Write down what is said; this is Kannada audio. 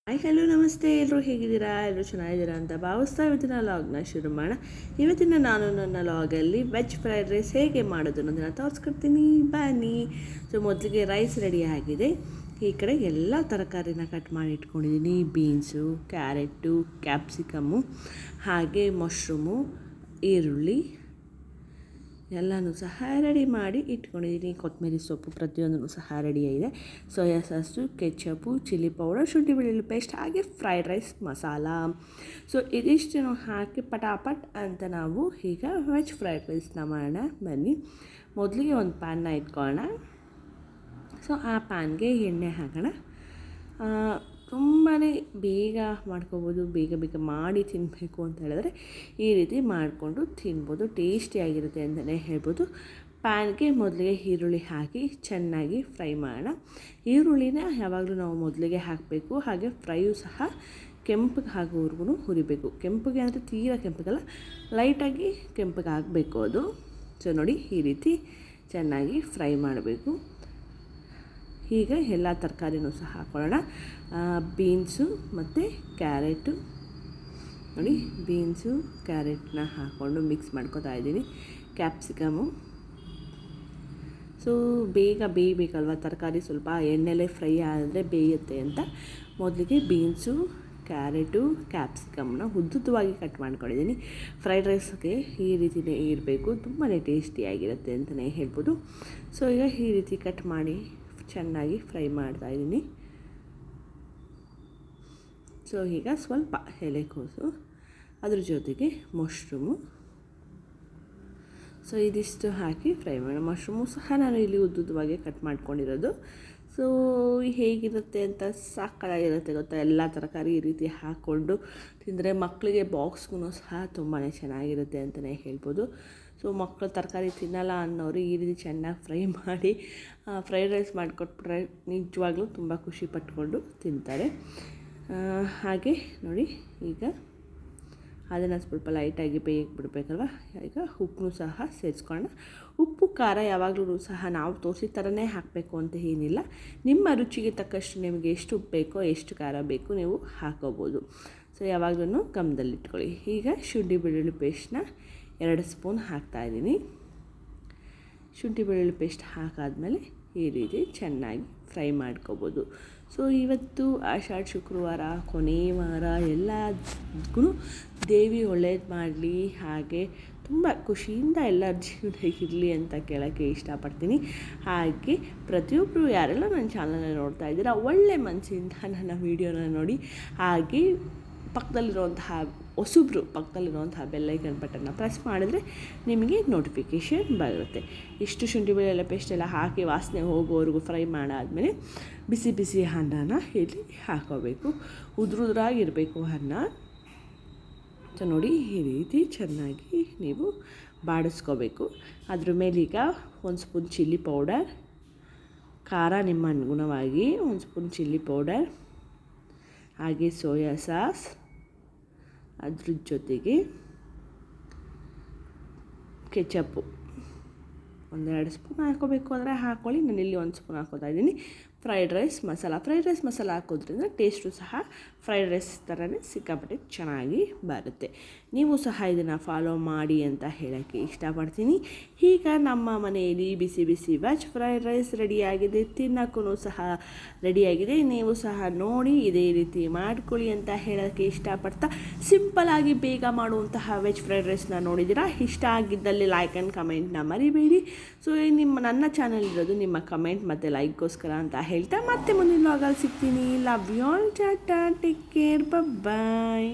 ಹಾಯ್ ಹಲೋ ನಮಸ್ತೆ, ಎಲ್ಲರೂ ಹೇಗಿದ್ದೀರಾ? ಎಲ್ಲರೂ ಚೆನ್ನಾಗಿದ್ದೀರಾ ಅಂತ ಭಾವಿಸ್ತಾ ಇವತ್ತಿನ ಲಾಗ್ನ ಶುರು ಮಾಡೋಣ. ಇವತ್ತಿನ ನಾನು ನನ್ನ ಲಾಗಲ್ಲಿ ವೆಜ್ ಫ್ರೈಡ್ ರೈಸ್ ಹೇಗೆ ಮಾಡೋದು ಅನ್ನೋದನ್ನು ತೋರಿಸ್ಕೊಡ್ತೀನಿ, ಬನ್ನಿ. ಸೊ ಮೊದಲಿಗೆ ರೈಸ್ ರೆಡಿ ಆಗಿದೆ. ಈ ಕಡೆ ಎಲ್ಲ ತರಕಾರಿನ ಕಟ್ ಮಾಡಿ ಇಟ್ಕೊಂಡಿದ್ದೀನಿ. ಬೀನ್ಸು, ಕ್ಯಾರೆಟು, ಕ್ಯಾಪ್ಸಿಕಮ್ಮು, ಹಾಗೆ ಮಶ್ರೂಮು, ಈರುಳ್ಳಿ ಎಲ್ಲನೂ ಸಹ ರೆಡಿ ಮಾಡಿ ಇಟ್ಕೊಂಡಿದ್ದೀನಿ. ಕೊತ್ತಂಬರಿ ಸೊಪ್ಪು ಪ್ರತಿಯೊಂದೂ ಸಹ ರೆಡಿಯಾಗಿದೆ. ಸೋಯಾ ಸಾಸು, ಕೆಚಪು, ಚಿಲ್ಲಿ ಪೌಡರ್, ಶುಂಠಿ ಬೆಳ್ಳುಳ್ಳಿ ಪೇಸ್ಟ್, ಹಾಗೆ ಫ್ರೈಡ್ ರೈಸ್ ಮಸಾಲ. ಸೊ ಇದಿಷ್ಟನ್ನು ಹಾಕಿ ಪಟಾಪಟ್ ಅಂತ ನಾವು ಈಗ ವೆಜ್ ಫ್ರೈಡ್ ರೈಸ್ನ ಮಾಡೋಣ, ಬನ್ನಿ. ಮೊದಲಿಗೆ ಒಂದು ಪ್ಯಾನ್ನ ಇಟ್ಕೊಳ್ಳೋಣ. ಸೊ ಆ ಪ್ಯಾನ್ಗೆ ಎಣ್ಣೆ ಹಾಕೋಣ. ತುಂಬಾ ಬೇಗ ಮಾಡ್ಕೋಬೋದು, ಬೇಗ ಬೇಗ ಮಾಡಿ ತಿನ್ನಬೇಕು ಅಂತ ಹೇಳಿದ್ರೆ ಈ ರೀತಿ ಮಾಡಿಕೊಂಡು ತಿನ್ಬೋದು, ಟೇಸ್ಟಿಯಾಗಿರುತ್ತೆ ಅಂತಲೇ ಹೇಳ್ಬೋದು. ಪ್ಯಾನ್ಗೆ ಮೊದಲಿಗೆ ಈರುಳ್ಳಿ ಹಾಕಿ ಚೆನ್ನಾಗಿ ಫ್ರೈ ಮಾಡೋಣ. ಈರುಳ್ಳಿನ ಯಾವಾಗಲೂ ನಾವು ಮೊದಲಿಗೆ ಹಾಕಬೇಕು, ಹಾಗೆ ಫ್ರೈಯು ಸಹ ಕೆಂಪಗೆ ಆಗೋವರೆಗೂ ಹುರಿಬೇಕು. ಕೆಂಪಗೆ ಅಂದರೆ ತೀರಾ ಕೆಂಪಗಲ್ಲ, ಲೈಟಾಗಿ ಕೆಂಪಗೆ ಆಗಬೇಕು ಅದು. ಸೊ ನೋಡಿ, ಈ ರೀತಿ ಚೆನ್ನಾಗಿ ಫ್ರೈ ಮಾಡಬೇಕು. ಈಗ ಎಲ್ಲ ತರಕಾರಿನೂ ಸಹ ಹಾಕೊಳ್ಳೋಣ. ಬೀನ್ಸು ಮತ್ತು ಕ್ಯಾರೆಟು ನೋಡಿ, ಬೀನ್ಸು ಕ್ಯಾರೆಟ್ನ ಹಾಕ್ಕೊಂಡು ಮಿಕ್ಸ್ ಮಾಡ್ಕೊತಾ ಇದ್ದೀನಿ. ಕ್ಯಾಪ್ಸಿಕಮು. ಸೊ ಬೇಗ ಬೇಯಬೇಕಲ್ವ ತರಕಾರಿ, ಸ್ವಲ್ಪ ಎಣ್ಣೆಲೇ ಫ್ರೈ ಆದರೆ ಬೇಯುತ್ತೆ ಅಂತ ಮೊದಲಿಗೆ ಬೀನ್ಸು, ಕ್ಯಾರೆಟು, ಕ್ಯಾಪ್ಸಿಕಮ್ನ ಉದ್ದುದ್ದವಾಗಿ ಕಟ್ ಮಾಡ್ಕೊಂಡಿದ್ದೀನಿ. ಫ್ರೈಡ್ ರೈಸ್ಗೆ ಈ ರೀತಿಯೇ ಇರಬೇಕು, ತುಂಬಾ ಟೇಸ್ಟಿಯಾಗಿರುತ್ತೆ ಅಂತಲೇ ಹೇಳ್ಬೋದು. ಸೊ ಈಗ ಈ ರೀತಿ ಕಟ್ ಮಾಡಿ ಚೆನ್ನಾಗಿ ಫ್ರೈ ಮಾಡ್ತಾಯಿದ್ದೀನಿ. ಸೊ ಈಗ ಸ್ವಲ್ಪ ಎಲೆಕೋಸು, ಅದ್ರ ಜೊತೆಗೆ ಮಶ್ರೂಮು. ಸೊ ಇದಿಷ್ಟು ಹಾಕಿ ಫ್ರೈ ಮಾಡಿ. ಮಶ್ರೂಮು ಸಹ ನಾನು ಇಲ್ಲಿ ಉದ್ದುದ್ದವಾಗಿ ಕಟ್ ಮಾಡ್ಕೊಂಡಿರೋದು. ಸೊ ಹೇಗಿರುತ್ತೆ ಅಂತ ಸಾಕಾಗಿರುತ್ತೆ ಗೊತ್ತಾ, ಎಲ್ಲ ತರಕಾರಿ ಈ ರೀತಿ ಹಾಕ್ಕೊಂಡು ತಿಂದರೆ ಮಕ್ಕಳಿಗೆ ಬಾಕ್ಸ್ಗೂ ಸಹ ತುಂಬಾ ಚೆನ್ನಾಗಿರುತ್ತೆ ಅಂತಲೇ ಹೇಳ್ಬೋದು. ಸೊ ಮಕ್ಕಳು ತರಕಾರಿ ತಿನ್ನಲ್ಲ ಅನ್ನೋರು ಈ ರೀತಿ ಚೆನ್ನಾಗಿ ಫ್ರೈ ಮಾಡಿ ಫ್ರೈಡ್ ರೈಸ್ ಮಾಡಿಕೊಟ್ಬಿಟ್ರೆ ನಿಜವಾಗ್ಲೂ ತುಂಬ ಖುಷಿ ಪಟ್ಕೊಂಡು ತಿಂತಾರೆ. ಹಾಗೆ ನೋಡಿ, ಈಗ ಅದನ್ನು ಸ್ವಲ್ಪ ಲೈಟಾಗಿ ಬೇಯಕ್ಕೆ ಬಿಡಬೇಕಲ್ವ. ಈಗ ಉಪ್ಪು ಸಹ ಸೇರಿಸ್ಕೊಳ್ಳೋಣ. ಉಪ್ಪು ಖಾರ ಯಾವಾಗಲೂ ಸಹ ನಾವು ತೋರಿಸಿದ ಥರನೇ ಹಾಕಬೇಕು ಅಂತ ಏನಿಲ್ಲ. ನಿಮ್ಮ ರುಚಿಗೆ ತಕ್ಕಷ್ಟು ನಿಮಗೆ ಎಷ್ಟು ಉಪ್ಪು ಬೇಕೋ, ಎಷ್ಟು ಖಾರ ಬೇಕು ನೀವು ಹಾಕೋಬೋದು. ಸೊ ಯಾವಾಗಲೂ ಗಮನದಲ್ಲಿಟ್ಕೊಳ್ಳಿ. ಈಗ ಶುಂಠಿ ಬೆಳ್ಳುಳ್ಳಿ ಪೇಸ್ಟ್ನ 2 ಸ್ಪೂನ್ ಹಾಕ್ತಾಯಿದ್ದೀನಿ. ಶುಂಠಿ ಬೆಳ್ಳುಳ್ಳಿ ಪೇಸ್ಟ್ ಹಾಕಾದ್ಮೇಲೆ ಈ ರೀತಿ ಚೆನ್ನಾಗಿ ಫ್ರೈ ಮಾಡ್ಕೋಬೋದು. ಸೊ ಇವತ್ತು ಆಷಾಢ ಶುಕ್ರವಾರ, ಕೊನೆಯ ವಾರ, ಎಲ್ಲದಕ್ಕೂ ದೇವಿ ಒಳ್ಳೇದು ಮಾಡಲಿ, ಹಾಗೆ ತುಂಬ ಖುಷಿಯಿಂದ ಎಲ್ಲರ ಜೀವನ ಇರಲಿ ಅಂತ ಕೇಳೋಕ್ಕೆ ಇಷ್ಟಪಡ್ತೀನಿ. ಹಾಗೆ ಪ್ರತಿಯೊಬ್ಬರು ಯಾರೆಲ್ಲ ನನ್ನ ಚಾನಲ್ನ ನೋಡ್ತಾ ಇದ್ದೀರಾ, ಒಳ್ಳೆ ಮನಸ್ಸಿಂದ ನನ್ನ ವೀಡಿಯೋನ ನೋಡಿ, ಹಾಗೆ ಪಕ್ಕದಲ್ಲಿರುವಂತಹ ಬೆಲ್ಲೈಕನ್ ಬಟನ್ನ ಪ್ರೆಸ್ ಮಾಡಿದ್ರೆ ನಿಮಗೆ ನೋಟಿಫಿಕೇಷನ್ ಬರುತ್ತೆ. ಇಷ್ಟು ಶುಂಠಿ ಬೆಳ್ಳುಳ್ಳಿ ಪೇಸ್ಟ್ ಎಲ್ಲ ಹಾಕಿ ವಾಸನೆ ಹೋಗೋವರೆಗೂ ಫ್ರೈ ಮಾಡಾದಮೇಲೆ ಬಿಸಿ ಬಿಸಿ ಅನ್ನನ ಇಲ್ಲಿ ಹಾಕೋಬೇಕು. ಉದುರಾಗಿರಬೇಕು ಅನ್ನ. ಸೊ ನೋಡಿ, ಈ ರೀತಿ ಚೆನ್ನಾಗಿ ನೀವು ಬಾಡಿಸ್ಕೋಬೇಕು. ಅದ್ರ ಮೇಲೀಗ 1 ಸ್ಪೂನ್ ಚಿಲ್ಲಿ ಪೌಡರ್, ಖಾರ ನಿಮ್ಮ ಅನುಗುಣವಾಗಿ 1 ಸ್ಪೂನ್ ಚಿಲ್ಲಿ ಪೌಡರ್, ಹಾಗೆ ಸೋಯಾ ಸಾಸ್, ಅದ್ರ ಜೊತೆಗೆ ಕೆಚಪ್ಪು 1-2 ಸ್ಪೂನ್ ಹಾಕೋಬೇಕು ಅಂದರೆ ಹಾಕ್ಕೊಳ್ಳಿ. ನಾನಿಲ್ಲಿ 1 ಸ್ಪೂನ್ ಹಾಕೋತಾ ಇದ್ದೀನಿ. ಫ್ರೈಡ್ ರೈಸ್ ಮಸಾಲ ಹಾಕೋದ್ರಿಂದ ಟೇಸ್ಟು ಸಹ ಫ್ರೈಡ್ ರೈಸ್ ಥರನೇ ಸಿಕ್ಕಾಪಟ್ಟೆ ಚೆನ್ನಾಗಿ ಬರುತ್ತೆ. ನೀವು ಸಹ ಇದನ್ನು ಫಾಲೋ ಮಾಡಿ ಅಂತ ಹೇಳೋಕ್ಕೆ ಇಷ್ಟಪಡ್ತೀನಿ. ಈಗ ನಮ್ಮ ಮನೆಯಲ್ಲಿ ಬಿಸಿ ಬಿಸಿ ವೆಜ್ ಫ್ರೈಡ್ ರೈಸ್ ರೆಡಿಯಾಗಿದೆ, ತಿನ್ನೋಕ್ಕೂ ಸಹ ರೆಡಿಯಾಗಿದೆ. ನೀವು ಸಹ ನೋಡಿ ಇದೇ ರೀತಿ ಮಾಡ್ಕೊಳ್ಳಿ ಅಂತ ಹೇಳೋಕ್ಕೆ ಇಷ್ಟಪಡ್ತಾ, ಸಿಂಪಲ್ಲಾಗಿ ಬೇಗ ಮಾಡುವಂತಹ ವೆಜ್ ಫ್ರೈಡ್ ರೈಸ್ನ ನೋಡಿದ್ದೀರಾ. ಇಷ್ಟ ಆಗಿದ್ದಲ್ಲಿ ಲೈಕ್ ಆ್ಯಂಡ್ ಕಮೆಂಟ್ನ ಮರಿಬೇಡಿ. ಸೊ ನನ್ನ ಚಾನಲ್ ಇರೋದು ನಿಮ್ಮ ಕಮೆಂಟ್ ಮತ್ತು ಲೈಕ್ಗೋಸ್ಕರ ಅಂತ ಹೇಳ್ತಾ, ಮತ್ತೆ ಮುಂದಿನ ವ್ಲಾಗಲ್ಲಿ ಸಿಗ್ತೀನಿ. Love you all, tata, take care, bye.